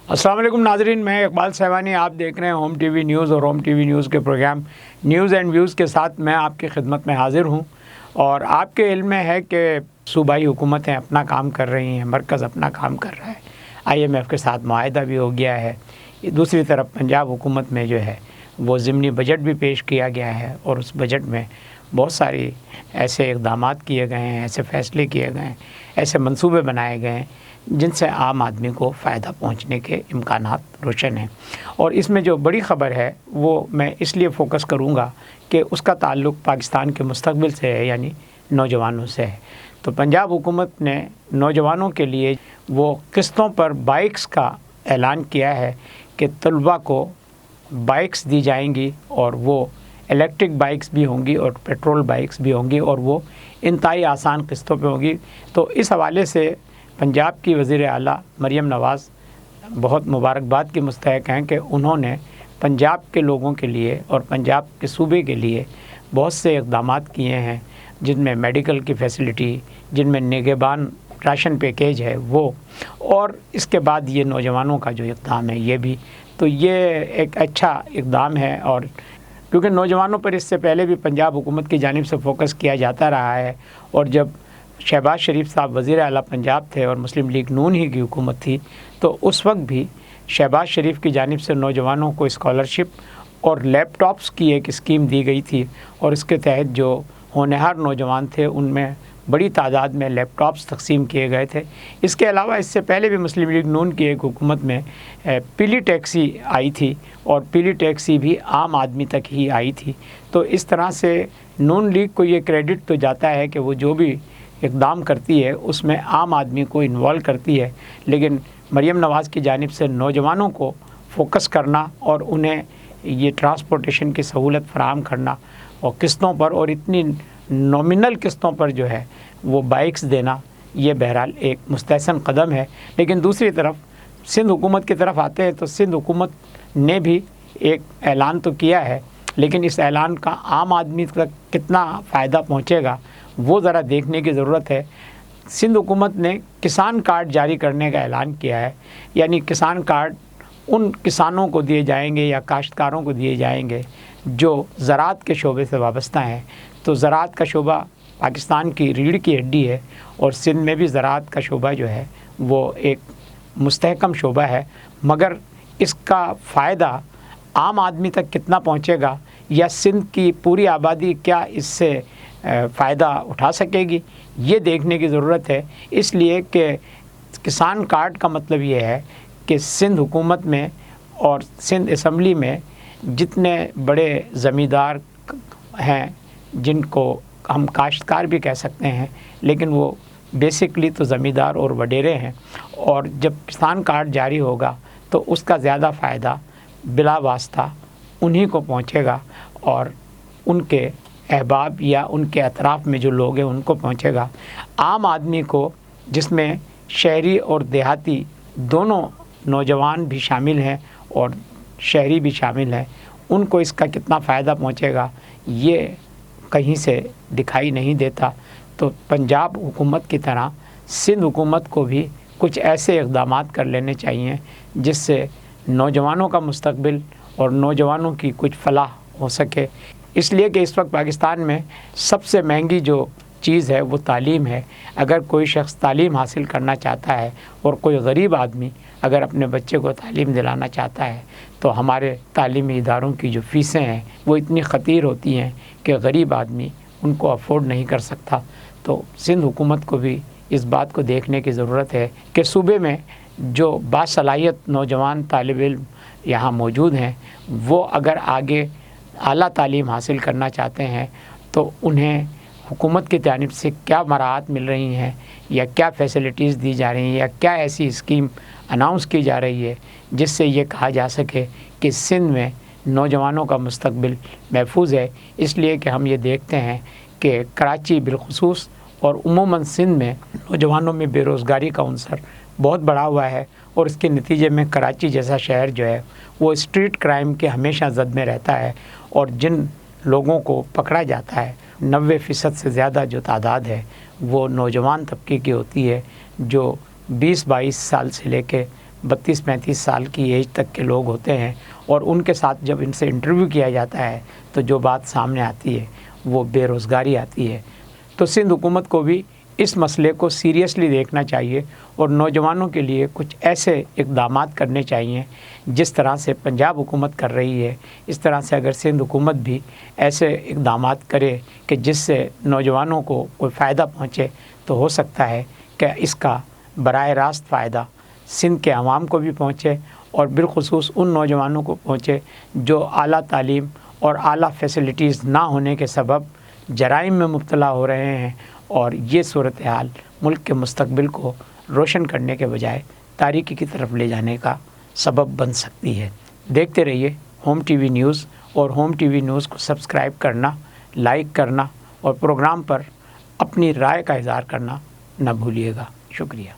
अस्सलाम वालेकुम नाजरीन, मैं इकबाल सहवानी, आप देख रहे हैं होम टीवी न्यूज़ और होम टीवी न्यूज़ के प्रोग्राम न्यूज़ एंड व्यूज़ के साथ मैं आपकी खिदमत में हाज़िर हूं। और आपके इल्म में है कि सूबाई हुकूमतें अपना काम कर रही हैं, मरकज़ अपना काम कर रहा है, IMF के साथ मुआहदा भी हो गया है। दूसरी तरफ पंजाब हुकूमत में जो है वो ज़िमनी बजट भी पेश किया गया है और उस बजट में बहुत सारी ऐसे इक़दामात किए गए हैं, ऐसे फ़ैसले किए गए हैं, ऐसे मंसूबे बनाए गए हैं जिनसे आम आदमी को फ़ायदा पहुंचने के इम्कानात रोशन हैं। और इसमें जो बड़ी ख़बर है वो मैं इसलिए फ़ोकस करूंगा कि उसका ताल्लुक़ पाकिस्तान के मुस्तक़बिल से है, यानी नौजवानों से है। तो पंजाब हुकूमत ने नौजवानों के लिए वो किस्तों पर बाइक्स का ऐलान किया है कि तलबा को बाइक्स दी जाएंगी और वो इलेक्ट्रिक बाइक्स भी होंगी और पेट्रोल बाइक्स भी होंगी और वो इंतहाई आसान किस्तों पे होंगी। तो इस हवाले से पंजाब की वज़ीर आला मरियम नवाज़ बहुत मुबारकबाद की मुस्तहक़ हैं कि उन्होंने पंजाब के लोगों के लिए और पंजाब के सूबे के लिए बहुत से इक़दामात किए हैं, जिनमें मेडिकल की फ़ैसिलिटी, जिनमें निगहबान राशन पैकेज है वो, और इसके बाद ये नौजवानों का जो इक़दाम है ये भी। तो ये एक अच्छा इक़दाम है, और क्योंकि नौजवानों पर इससे पहले भी पंजाब हुकूमत की जानिब से फ़ोकस किया जाता रहा है। और जब शहबाज शरीफ साहब वज़ीर आला पंजाब थे और मुस्लिम लीग नून ही की हुकूमत थी, तो उस वक्त भी शहबाज शरीफ की जानिब से नौजवानों को स्कॉलरशिप और लैपटॉप्स की एक स्कीम दी गई थी, और इसके तहत जो होनहार नौजवान थे उनमें बड़ी तादाद में लैपटॉप्स तकसीम किए गए थे। इसके अलावा इससे पहले भी मुस्लिम लीग नून की एक हुकूमत में पीली टैक्सी आई थी, और पीली टैक्सी भी आम आदमी तक ही आई थी। तो इस तरह से नून लीग को ये क्रेडिट तो जाता है कि वो जो भी इक़दाम करती है उसमें आम आदमी को इन्वॉल्व करती है, लेकिन मरियम नवाज़ की जानिब से नौजवानों को फोकस करना और उन्हें ये ट्रांसपोर्टेशन की सहूलत फ़राहम करना और किस्तों पर, और इतनी नॉमिनल किस्तों पर जो है वो बाइक्स देना, ये बहरहाल एक मुस्तहसन कदम है। लेकिन दूसरी तरफ सिंध हुकूमत की तरफ आते हैं तो सिंध हुकूमत ने भी एक ऐलान तो किया है, लेकिन इस ऐलान का आम आदमी तक कितना फ़ायदा पहुँचेगा वो ज़रा देखने की ज़रूरत है। सिंध हुकूमत ने किसान कार्ड जारी करने का ऐलान किया है, यानी किसान कार्ड उन किसानों को दिए जाएंगे या काश्तकारों को दिए जाएंगे जो ज़राअत के शोबे से वाबस्ता हैं। तो ज़राअत का शोबा पाकिस्तान की रीढ़ की हड्डी है, और सिंध में भी ज़राअत का शोबा जो है वो एक मुस्तहकम शोबा है, मगर इसका फ़ायदा आम आदमी तक कितना पहुँचेगा या सिंध की पूरी आबादी क्या इससे फ़ायदा उठा सकेगी, ये देखने की ज़रूरत है। इसलिए कि किसान कार्ड का मतलब ये है कि सिंध हुकूमत में और सिंध असम्बली में जितने बड़े ज़मींदार हैं, जिनको हम काश्तकार भी कह सकते हैं, लेकिन वो बेसिकली तो ज़मींदार और वडेरे हैं, और जब किसान कार्ड जारी होगा तो उसका ज़्यादा फ़ायदा बिला वास्ता उन्हीं को पहुँचेगा, और उनके अहबाब या उनके अतराफ़ में जो लोग हैं उनको पहुँचेगा। आम आदमी को, जिसमें शहरी और देहाती दोनों नौजवान भी शामिल हैं और शहरी भी शामिल हैं, उनको इसका कितना फ़ायदा पहुँचेगा ये कहीं से दिखाई नहीं देता। तो पंजाब हुकूमत की तरह सिंध हुकूमत को भी कुछ ऐसे इक़दामात कर लेने चाहिए जिससे नौजवानों का मुस्तक़बिल और नौजवानों की कुछ फ़लाह हो सके। इसलिए कि इस वक्त पाकिस्तान में सबसे महंगी जो चीज़ है वो तालीम है। अगर कोई शख्स तालीम हासिल करना चाहता है और कोई गरीब आदमी अगर अपने बच्चे को तालीम दिलाना चाहता है, तो हमारे तालीमी इदारों की जो फ़ीसें हैं वो इतनी ख़तीर होती हैं कि गरीब आदमी उनको अफोर्ड नहीं कर सकता। तो सिंध हुकूमत को भी इस बात को देखने की ज़रूरत है कि सूबे में जो बासलाहियत नौजवान तालिब इल्म यहाँ मौजूद हैं, वो अगर आगे आला तालीम हासिल करना चाहते हैं तो उन्हें हुकूमत की जानिब से क्या मराहत मिल रही हैं या क्या फ़ैसिलिटीज़ दी जा रही हैं या क्या ऐसी स्कीम अनाउंस की जा रही है जिससे ये कहा जा सके कि सिंध में नौजवानों का मुस्तक़बिल महफूज है। इसलिए कि हम ये देखते हैं कि कराची बिलखुसूस और उमूमन सिंध में नौजवानों में बेरोज़गारी का उन्सर बहुत बढ़ा हुआ है, और इसके नतीजे में कराची जैसा शहर जो है वो स्ट्रीट क्राइम के हमेशा जद में रहता है, और जिन लोगों को पकड़ा जाता है 90% से ज़्यादा जो तादाद है वो नौजवान तबके की होती है, जो 20-22 साल से लेके 32-35 سال کی ایج تک کے لوگ ہوتے ہیں، اور ان کے ساتھ جب ان سے انٹرویو کیا جاتا ہے تو جو بات سامنے آتی ہے وہ بے روزگاری آتی ہے۔ تو سندھ حکومت کو بھی اس مسئلے کو سیریسلی دیکھنا چاہیے اور نوجوانوں کے لیے کچھ ایسے اقدامات کرنے چاہیے جس طرح سے پنجاب حکومت کر رہی ہے، اس طرح سے اگر سندھ حکومت بھی ایسے اقدامات کرے کہ جس سے نوجوانوں کو کوئی فائدہ پہنچے تو ہو سکتا ہے کہ اس کا براہ راست فائدہ سندھ کے عوام کو بھی پہنچے، اور بالخصوص ان نوجوانوں کو پہنچے جو اعلیٰ تعلیم اور اعلیٰ فیسلٹیز نہ ہونے کے سبب جرائم میں مبتلا ہو رہے ہیں، اور یہ صورتحال ملک کے مستقبل کو روشن کرنے کے بجائے تاریکی کی طرف لے جانے کا سبب بن سکتی ہے۔ دیکھتے رہیے ہوم ٹی وی نیوز، اور ہوم ٹی وی نیوز کو سبسکرائب کرنا، لائک کرنا اور پروگرام پر اپنی رائے کا اظہار کرنا نہ بھولیے گا۔ شکریہ۔